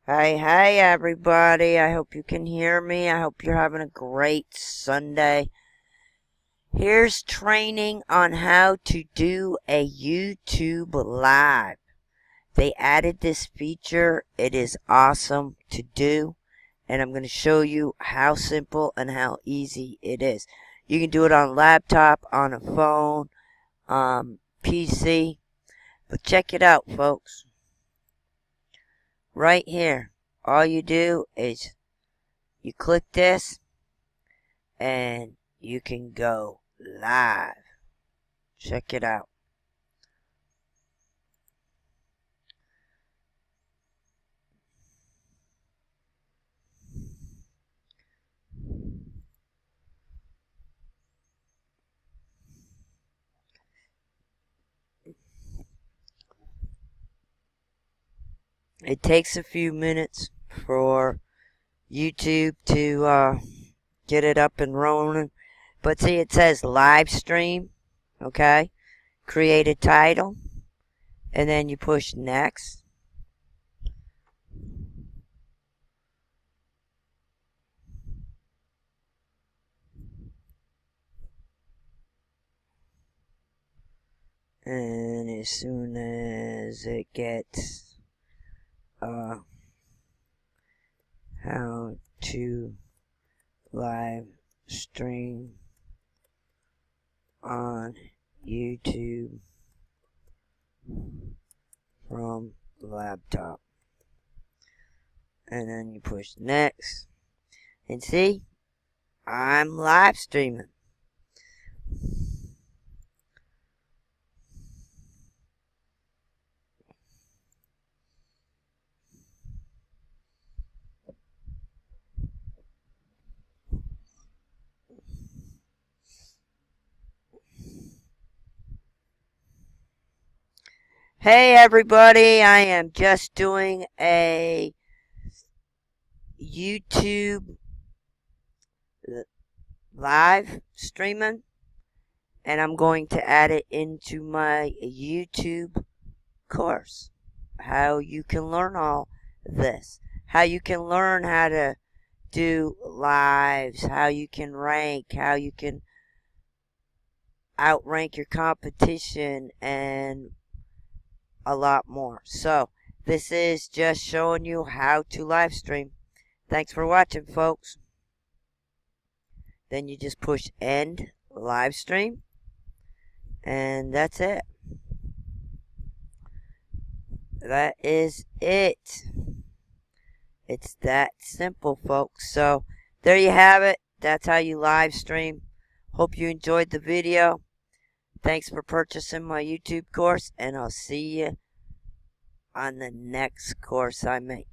Hey, everybody. I hope you can hear me. I hope you're having a great Sunday. Here's training on how to do a YouTube Live. They added this feature. It is awesome to do. And I'm going to show you how simple and how easy it is. You can do it on a laptop, on a phone, PC. But check it out, folks. Right here, all you do is you click this and you can go live. Check it out. It takes a few minutes for YouTube to get it up and rolling. But see, it says live stream, okay? Create a title, and then you push next. And as soon as it gets how to live stream on YouTube from laptop, and then you push next, and see, I'm live streaming. Hey everybody, I am just doing a YouTube live streaming, and I'm going to add it into my YouTube course. How you can learn all this. How you can learn how to do lives, how you can rank, how you can outrank your competition, and a lot more. So, this is just showing you how to live stream. Thanks for watching, folks. Then you just push end live stream, and that's it. That is it. It's that simple, folks. So, there you have it. That's how you live stream. Hope you enjoyed the video. Thanks for purchasing my YouTube course, and I'll see you on the next course I make.